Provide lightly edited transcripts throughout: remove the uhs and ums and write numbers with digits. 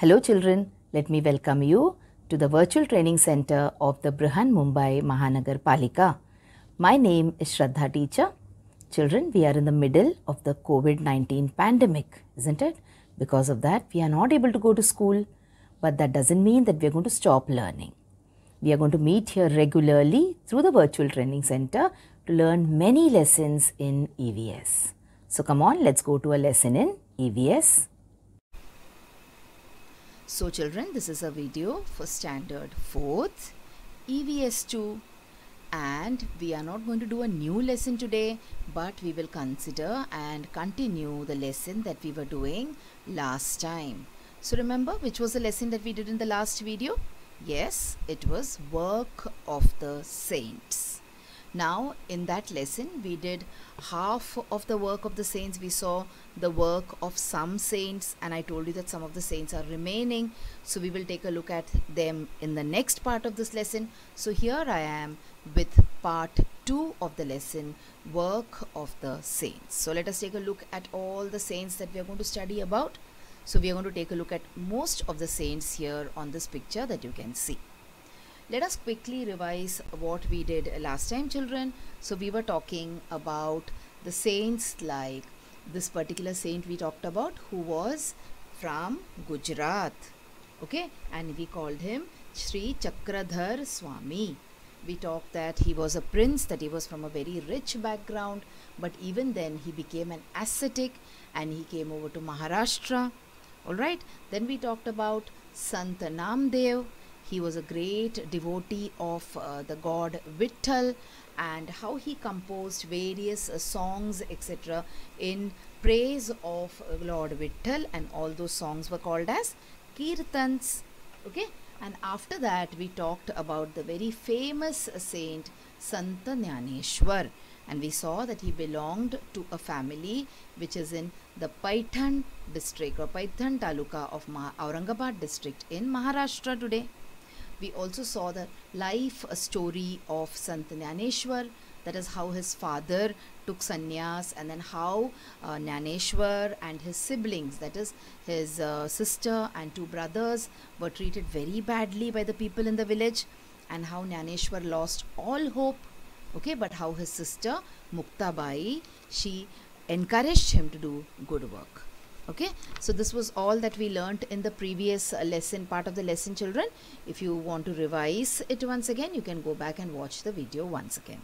Hello children, let me welcome you to the virtual training center of the Brihan Mumbai Mahanagar Palika. My name is Shraddha teacher. Children, we are in the middle of the COVID-19 pandemic, isn't it? Because of that, we are not able to go to school, but that doesn't mean that we are going to stop learning. We are going to meet here regularly through the virtual training center to learn many lessons in EVS. So come on, let's go to a lesson in EVS. So children, this is a video for standard 4th EVS 2, and we are not going to do a new lesson today, but we will consider and continue the lesson that we were doing last time. So remember which was the lesson that we did in the last video? Yes, it was work of the saints. Now in that lesson we did half of the work of the saints. We saw the work of some saints, and I told you that some of the saints are remaining, so we will take a look at them in the next part of this lesson. So here I am with part 2 of the lesson, work of the saints. So let us take a look at all the saints that we are going to study about. So we are going to take a look at most of the saints here on this picture that you can see. Let us quickly revise what we did last time, children. So we were talking about the saints, like this particular saint we talked about, who was from Gujarat, okay, and we called him Sri Chakradhar Swami. We talked that he was a prince, that he was from a very rich background, but even then he became an ascetic and he came over to Maharashtra. Alright, then we talked about Sant Namdev. He was a great devotee of the god Vitthal, and how he composed various songs etc. in praise of Lord Vitthal, and all those songs were called as Kirtans. Okay, and after that we talked about the very famous saint Sant Jnaneshwar, and we saw that he belonged to a family which is in the Paithan district or Paithan Taluka of Aurangabad district in Maharashtra today. We also saw the life story of Sant Jnaneshwar, that is how his father took sannyas, and then how Jnaneshwar and his siblings, that is his sister and 2 brothers, were treated very badly by the people in the village, and how Jnaneshwar lost all hope, okay, but how his sister Muktabai, she encouraged him to do good work. Okay, so this was all that we learnt in the previous lesson, part of the lesson, children. If you want to revise it once again, you can go back and watch the video once again.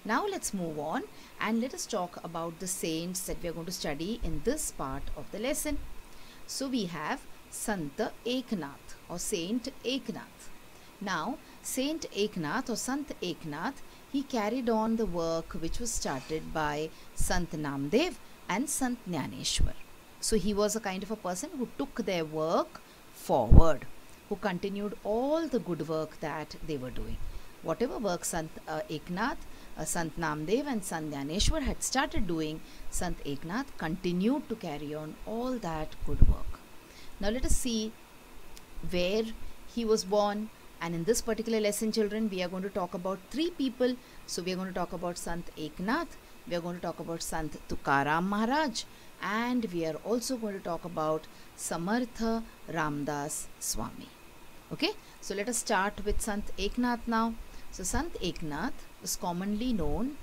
Now let's move on and let us talk about the saints that we are going to study in this part of the lesson. So we have Sant Eknath or Saint Eknath. Now Saint Eknath or Sant Eknath, he carried on the work which was started by Sant Namdev and Sant Jnaneshwar. So he was a kind of a person who took their work forward, who continued all the good work that they were doing. Whatever work Sant Eknath, Sant Namdev and Sant Jnaneshwar had started doing, Sant Eknath continued to carry on all that good work. Now let us see where he was born. And in this particular lesson, children, we are going to talk about 3 people. So we are going to talk about Sant Eknath, we are going to talk about Sant Tukaram Maharaj, and we are also going to talk about Samartha Ramdas Swami. Okay, so let us start with Sant Eknath now. So Sant Eknath was commonly known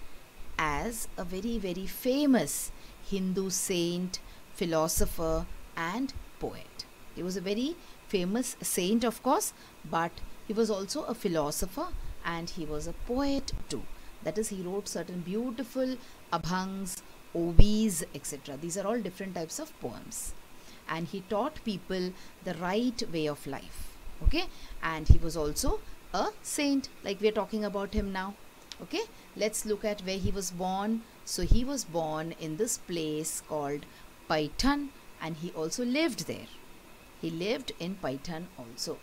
as a very famous Hindu saint, philosopher and poet. He was a very famous saint, of course, but he was also a philosopher and he was a poet too. That is, he wrote certain beautiful abhangs, ovis, etc. These are all different types of poems, and he taught people the right way of life. Okay, and he was also a saint, like we are talking about him now. Okay, let's look at where he was born. So he was born in this place called Paithan, and he also lived there. He lived in Paithan also.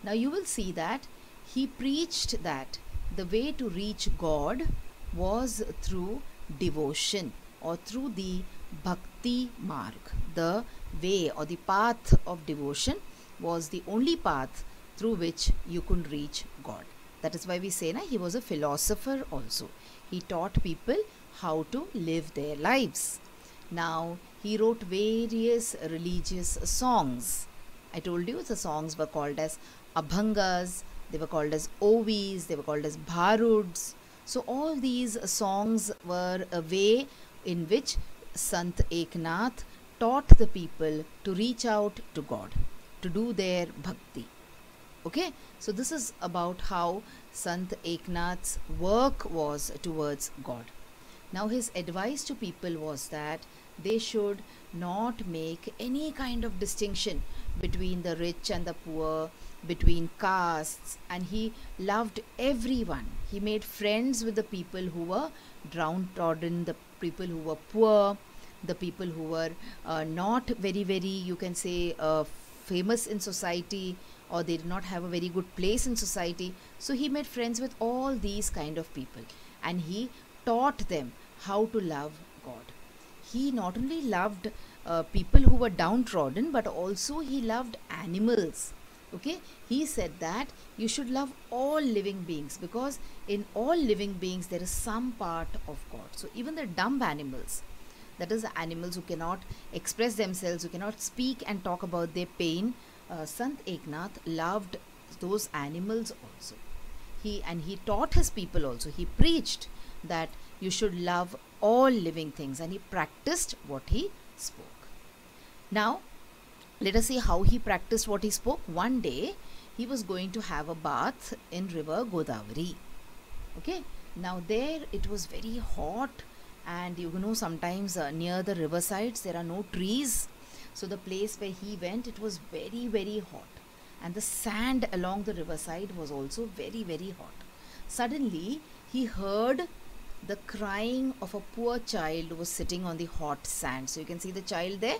Now you will see that he preached that the way to reach God was through devotion, or through the bhakti marg. The way or the path of devotion was the only path through which you could reach God. That is why we say he was a philosopher also. He taught people how to live their lives. Now he wrote various religious songs. I told you the songs were called as abhangas, they were called as ovis, they were called as bharuds. So all these songs were a way in which Sant Eknath taught the people to reach out to God, to do their bhakti. Okay, so this is about how Sant Eknath's work was towards God. Now his advice to people was that they should not make any kind of distinction between the rich and the poor, between castes, and he loved everyone. He made friends with the people who were downtrodden, the people who were poor, the people who were not very, you can say, famous in society, or they did not have a very good place in society. So he made friends with all these kind of people, and he taught them how to love God. He not only loved people who were downtrodden, but also he loved animals. Okay, he said that you should love all living beings, because in all living beings there is some part of God. So even the dumb animals, that is the animals who cannot express themselves, who cannot speak and talk about their pain, Sant Eknath loved those animals also. He taught his people also. He preached that you should love all living things, and he practiced what he spoke. Now let us see how he practiced what he spoke. One day he was going to have a bath in river Godavari. Okay, now there it was very hot, and you know, sometimes near the river sides there are no trees. So the place where he went, it was very hot, and the sand along the riverside was also very hot. Suddenly he heard the crying of a poor child who was sitting on the hot sand. So you can see the child there.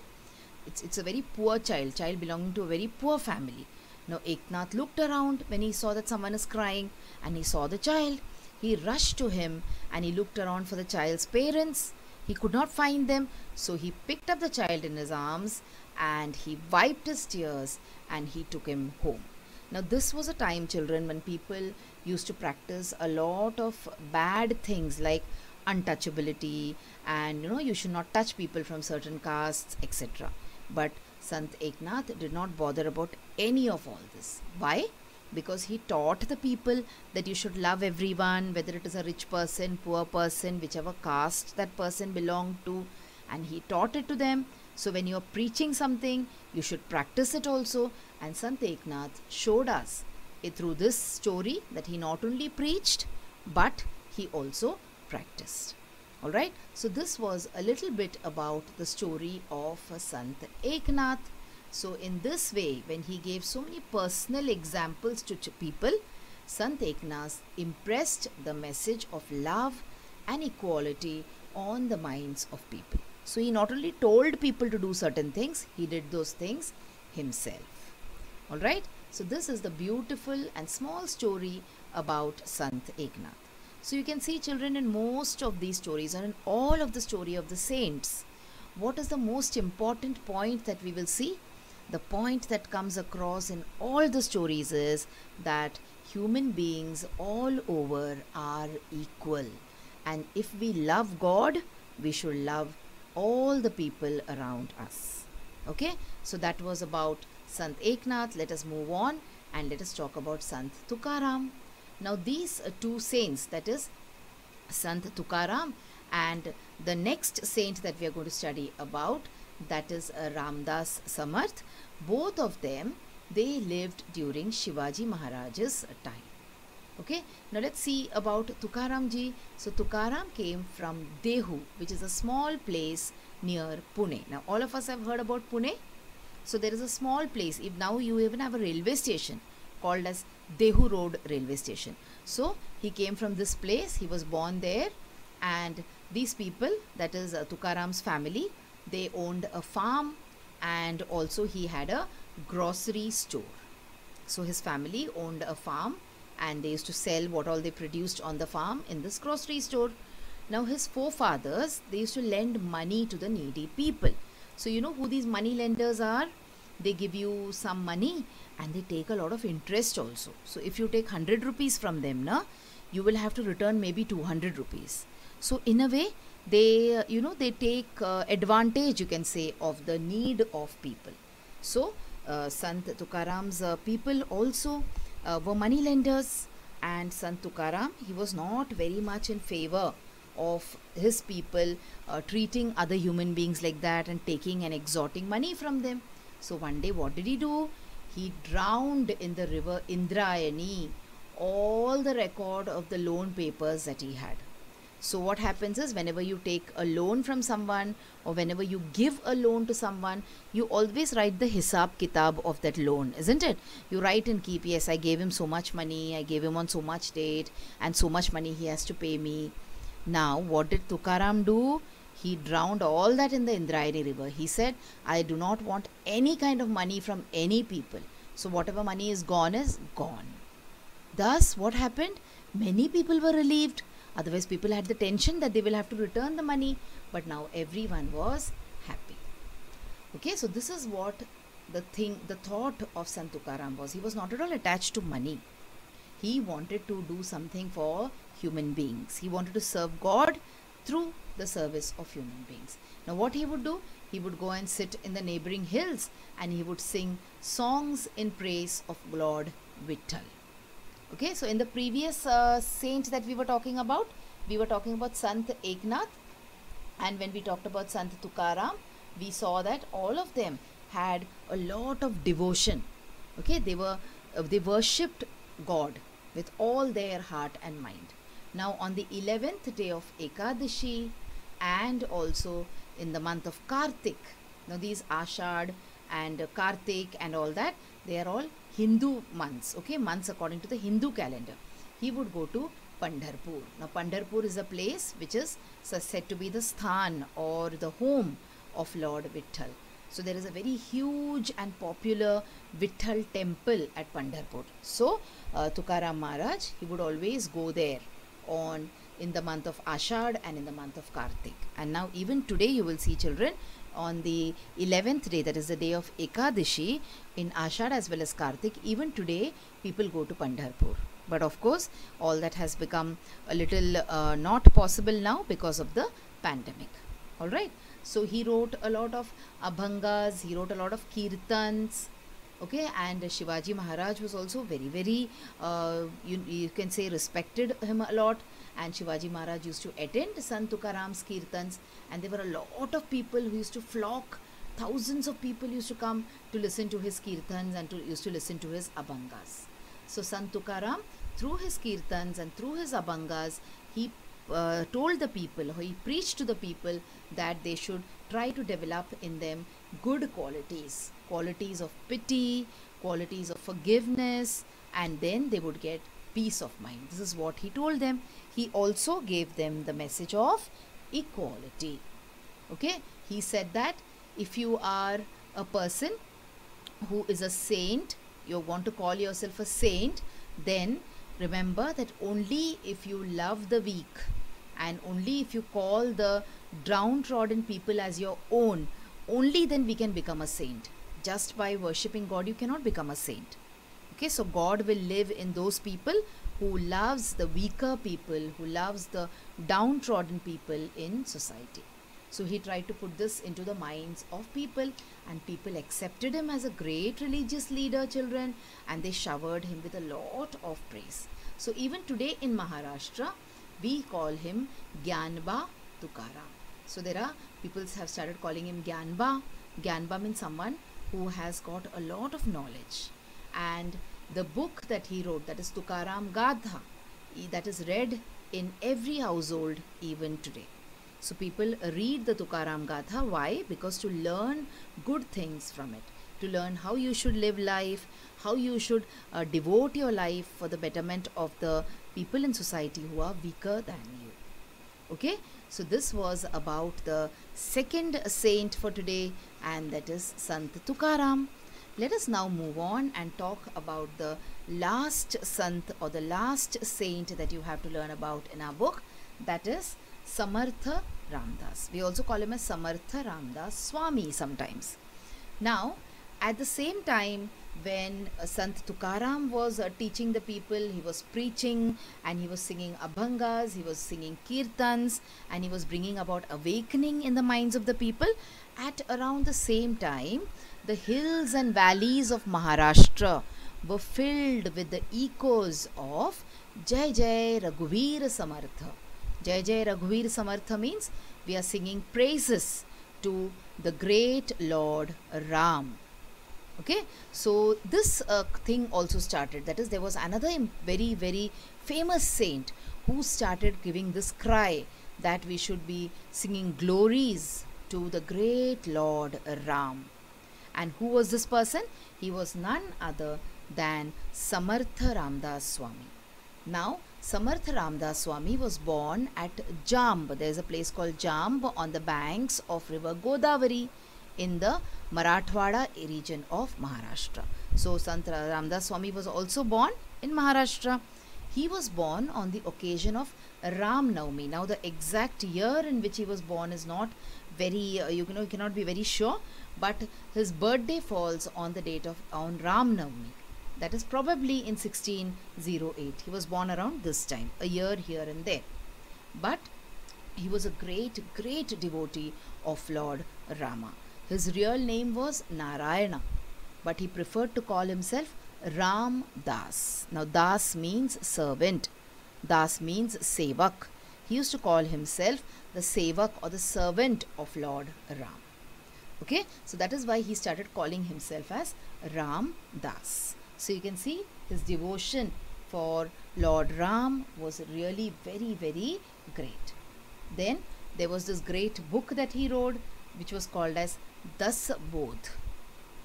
It's a very poor child belonging to a very poor family. Now Eknath looked around when he saw that someone is crying, and he saw the child. He rushed to him and he looked around for the child's parents. He could not find them, so he picked up the child in his arms and he wiped his tears and he took him home. Now this was a time, children, when people used to practice a lot of bad things like untouchability, and you know, you should not touch people from certain castes, etc. But Sant Eknath did not bother about any of all this. Why? Because he taught the people that you should love everyone, whether it is a rich person, poor person, whichever caste that person belonged to, and he taught it to them. So when you are preaching something, you should practice it also. And Sant Eknath showed us through this story that he not only preached, but he also practiced. Alright, so this was a little bit about the story of Sant Eknath. So in this way, when he gave so many personal examples to people, Sant Eknath impressed the message of love and equality on the minds of people. So he not only told people to do certain things, he did those things himself. Alright, so this is the beautiful and small story about Sant Eknath. So you can see, children, in most of these stories, and in all of the story of the saints, what is the most important point that we will see? The point that comes across in all the stories is that human beings all over are equal. And if we love God, we should love all the people around us. Okay, so that was about Sant Eknath. Let us move on and let us talk about Sant Tukaram. Now these two saints, that is Sant Tukaram and the next saint that we are going to study about, that is Ramdas Samarth, both of them, they lived during Shivaji Maharaj's time. Okay, now let's see about Tukaram ji. So Tukaram came from Dehu, which is a small place near Pune. Now all of us have heard about Pune. So there is a small place. If now you even have a railway station called as Dehu Road Railway Station. So he came from this place. He was born there, and these people, that is Tukaram's family, they owned a farm, and also he had a grocery store. So his family owned a farm, and they used to sell what all they produced on the farm in this grocery store. Now his forefathers, they used to lend money to the needy people. So you know who these money lenders are? They give you some money and they take a lot of interest also. So if you take 100 rupees from them, you will have to return maybe 200 rupees. So in a way, they, they take advantage, you can say, of the need of people. So Sant Tukaram's people also were money lenders, and Sant Tukaram, he was not very much in favor of his people treating other human beings like that and taking and extorting money from them. So one day what did he do? He drowned in the river Indrayani all the record of the loan papers that he had. So what happens is, whenever you take a loan from someone or whenever you give a loan to someone, you always write the hisab kitab of that loan, isn't it? You write and keep, yes, I gave him so much money, I gave him on so much date, and so much money he has to pay me. Now what did Tukaram do? He drowned all that in the Indrayani river. He said, I do not want any kind of money from any people. So whatever money is gone. Thus what happened? Many people were relieved. Otherwise people had the tension that they will have to return the money, but now everyone was happy. Okay, so this is what the thought of Sant Tukaram was. He was not at all attached to money. He wanted to do something for human beings. He wanted to serve God through the service of human beings. Now what he would do? He would go and sit in the neighboring hills and he would sing songs in praise of Lord Vitthal. Okay, so in the previous saint that we were talking about Sant Eknath, and when we talked about Sant Tukaram, we saw that all of them had a lot of devotion. Okay, they worshipped God with all their heart and mind. Now on the 11th day of Ekadashi and also in the month of Kartik, now these Ashad and Kartik and all that, they are all Hindu months, okay, months according to the Hindu calendar. He would go to Pandharpur. Now Pandharpur is a place which is said to be the sthan or the home of Lord Vitthal. So there is a very huge and popular Vitthal temple at Pandharpur. So Tukaram Maharaj, he would always go there in the month of Ashad and in the month of Kartik. And now even today you will see, children, on the 11th day, that is the day of Ekadashi, in Ashad as well as Kartik, even today people go to Pandharpur. But of course all that has become a little not possible now because of the pandemic. Alright, so he wrote a lot of abhangas, he wrote a lot of kirtans. Okay, and Shivaji Maharaj was also very you can say respected him a lot, and Shivaji Maharaj used to attend Sant Tukaram's kirtans, and there were a lot of people who used to flock. Thousands of people used to come to listen to his kirtans and used to listen to his abhangas. So Sant Tukaram, through his kirtans and through his abhangas, he told the people, he preached to the people that they should try to develop in them good qualities of pity, qualities of forgiveness, and then they would get peace of mind. This is what he told them. He also gave them the message of equality. Okay, he said that if you are a person who is a saint, you want to call yourself a saint, then remember that only if you love the weak and only if you call the downtrodden people as your own, only then we can become a saint. Just by worshipping God you cannot become a saint. Okay, so God will live in those people who loves the weaker people, who loves the downtrodden people in society. So he tried to put this into the minds of people, and people accepted him as a great religious leader, children, and they showered him with a lot of praise. So even today in Maharashtra, we call him Gyanba Tukaram. So there are people have started calling him Gyanba. Gyanba means someone who has got a lot of knowledge. And the book that he wrote, that is Tukaram Gatha, that is read in every household even today. So people read the Tukaram Gatha. Why? Because to learn good things from it, to learn how you should live life, how you should devote your life for the betterment of the people in society who are weaker than you. Okay, so this was about the second saint for today, and that is Sant Tukaram. Let us now move on and talk about the last sant or the last saint that you have to learn about in our book, that is Samartha Ramdas. We also call him as Samartha Ramdas Swami sometimes. Now, at the same time, when Sant Tukaram was teaching the people, he was preaching and he was singing abhangas, he was singing kirtans, and he was bringing about awakening in the minds of the people. At around the same time, the hills and valleys of Maharashtra were filled with the echoes of Jai Jai Raghuveer Samartha. Jai Jai Raghuveer Samartha means we are singing praises to the great Lord Ram. Okay, so this thing also started, that is, there was another very very famous saint who started giving this cry that we should be singing glories to the great Lord Ram. And who was this person? He was none other than Samartha Ramdas Swami. Now, Samartha Ramdas Swami was born at Jamb. There is a place called Jamb on the banks of river Godavari in the Marathwada region of Maharashtra. So, Sant Ramdas Swami was also born in Maharashtra. He was born on the occasion of Ram Navami. Now, the exact year in which he was born is not very, you cannot be very sure, but his birthday falls on the date of on Ram Navami. That is probably in 1608. He was born around this time, a year here and there. But he was a great, great devotee of Lord Rama. His real name was Narayana, but he preferred to call himself Ram Das. Now, Das means servant. Das means sevak. He used to call himself the sevak or the servant of Lord Ram. Okay, so that is why he started calling himself as Ram Das. So you can see his devotion for Lord Ram was really very, very great. Then there was this great book that he wrote, which was called as Das Bodh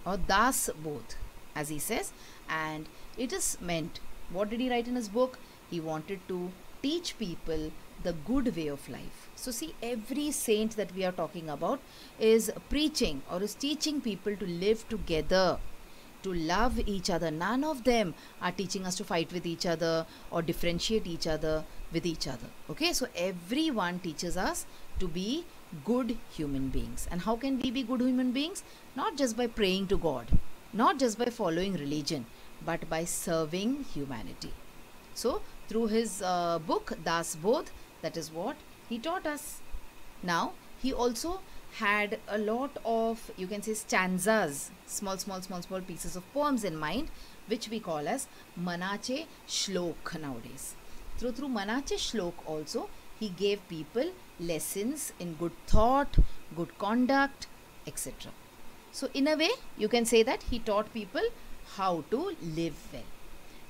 or Das Bodh, as he says, and it is meant, what did he write in his book? He wanted to teach people the good way of life. So see, every saint that we are talking about is preaching or is teaching people to live together, to love each other. None of them are teaching us to fight with each other or differentiate each other with each other. Okay, so everyone teaches us to be good human beings. And how can we be good human beings? Not just by praying to God, not just by following religion, but by serving humanity. So through his book Das Bodh, that is what he taught us. Now he also had a lot of, you can say, stanzas, small pieces of poems in mind, which we call as Manache Shlok nowadays. Through Manache Shlok also, he gave people lessons in good thought, good conduct, etc. So in a way, you can say that he taught people how to live well.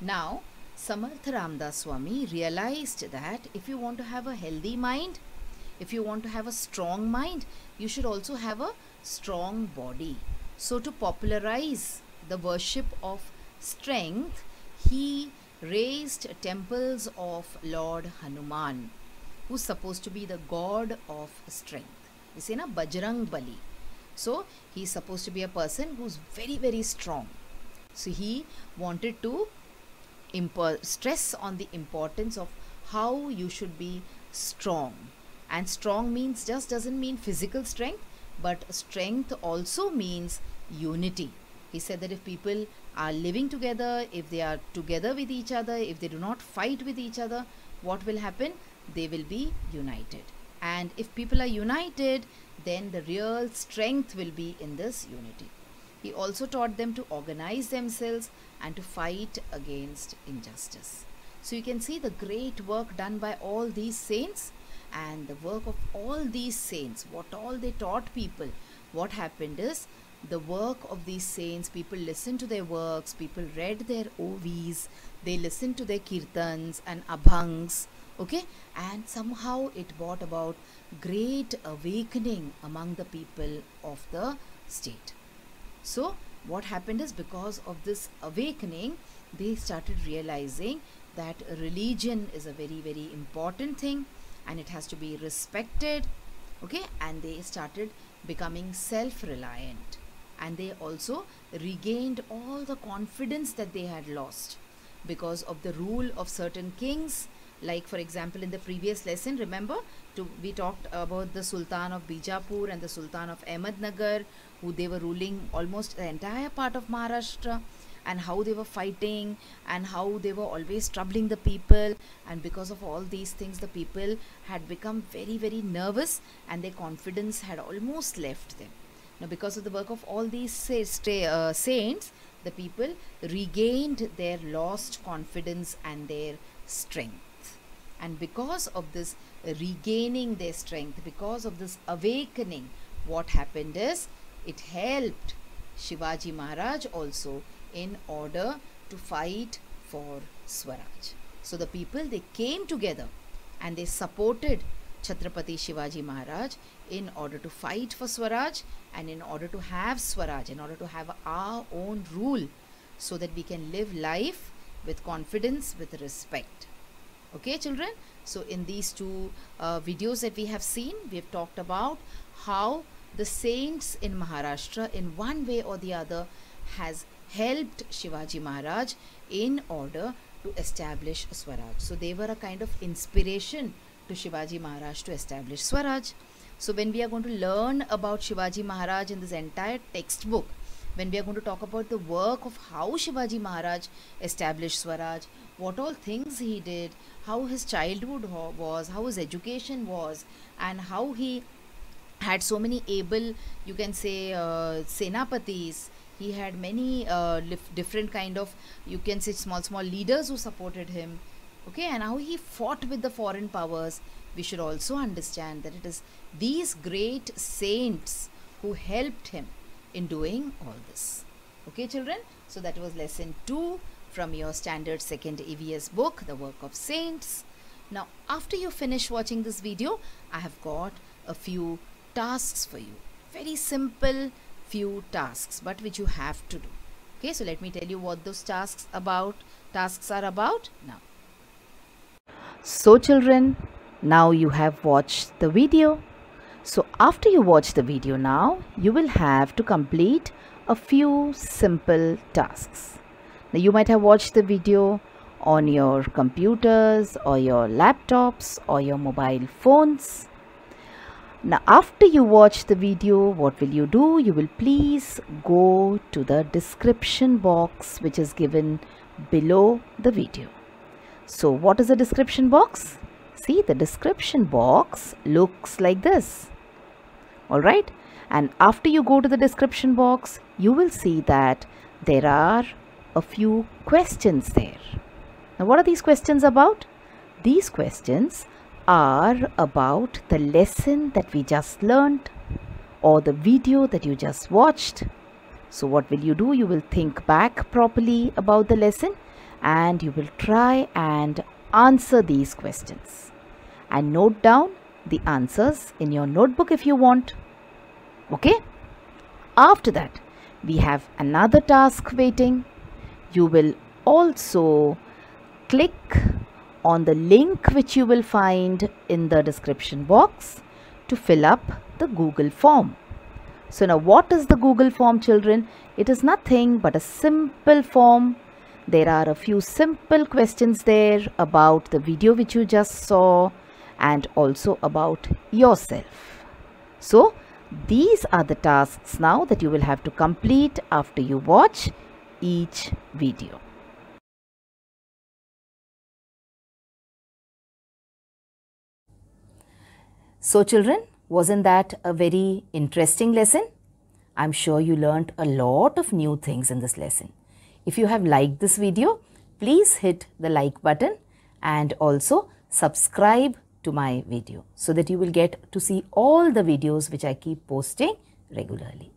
Now, Samartha Ramdas Swami realized that if you want to have a healthy mind, if you want to have a strong mind, you should also have a strong body. So to popularize the worship of strength, he raised temples of Lord Hanuman, who's supposed to be the god of strength. You see, na, Bajrang Bali. So he's supposed to be a person who's very, very strong. So he wanted to stress on the importance of how you should be strong. And strong means just doesn't mean physical strength, but strength also means unity. He said that if people are living together, if they are together with each other, if they do not fight with each other, what will happen? They will be united. And if people are united, then the real strength will be in this unity. He also taught them to organize themselves and to fight against injustice. So you can see the great work done by all these saints, and the work of all these saints, what all they taught people. What happened is, the work of these saints, people listened to their works, people read their OVs, they listened to their kirtans and abhangs, okay, and somehow it brought about great awakening among the people of the state. So what happened is, because of this awakening, they started realizing that religion is a very, very important thing and it has to be respected, okay, and they started becoming self-reliant, and they also regained all the confidence that they had lost because of the rule of certain kings. Like, for example, in the previous lesson, remember, we talked about the Sultan of Bijapur and the Sultan of Ahmednagar, who they were ruling almost the entire part of Maharashtra, and how they were fighting and how they were always troubling the people, and because of all these things the people had become very, very nervous and their confidence had almost left them. Now, because of the work of all these saints, the people regained their lost confidence and their strength. And because of this regaining their strength, because of this awakening, what happened is it helped Shivaji Maharaj also in order to fight for Swaraj. So the people, they came together and they supported Chhatrapati Shivaji Maharaj in order to fight for Swaraj and in order to have Swaraj, in order to have our own rule, so that we can live life with confidence, with respect. Okay, children? So in these two videos that we have seen, we have talked about how the saints in Maharashtra in one way or the other has helped Shivaji Maharaj in order to establish Swaraj. So they were a kind of inspiration to Shivaji Maharaj to establish Swaraj. So when we are going to learn about Shivaji Maharaj in this entire textbook, when we are going to talk about the work of how Shivaji Maharaj established Swaraj, what all things he did, how his childhood was, how his education was, and how he had so many able, you can say, senapatis. He had many different kind of, you can say, small leaders who supported him. Okay, and how he fought with the foreign powers. We should also understand that it is these great saints who helped him in doing all this. Okay, children? So that was lesson 2 from your standard 2nd EVS book, The Work of Saints. Now, after you finish watching this video, I have got a few tasks for you. Very simple few tasks, but which you have to do. Okay, so let me tell you what those tasks are about now. So children, now you have watched the video. So after you watch the video now, you will have to complete a few simple tasks. Now you might have watched the video on your computers or your laptops or your mobile phones. Now after you watch the video, what will you do? You will please go to the description box which is given below the video. So what is the description box? See, the description box looks like this. Alright, and after you go to the description box, you will see that there are a few questions there. Now what are these questions about? These questions are about the lesson that we just learned or the video that you just watched. So what will you do? You will think back properly about the lesson and you will try and answer these questions and note down the answers in your notebook if you want. Okay? After that, we have another task waiting. You will also click on the link which you will find in the description box to fill up the Google form. So now what is the Google form, children? It is nothing but a simple form. There are a few simple questions there about the video which you just saw and also about yourself. So these are the tasks now that you will have to complete after you watch each video. So children, wasn't that a very interesting lesson? I'm sure you learned a lot of new things in this lesson. If you have liked this video, please hit the like button and also subscribe to my video so that you will get to see all the videos which I keep posting regularly.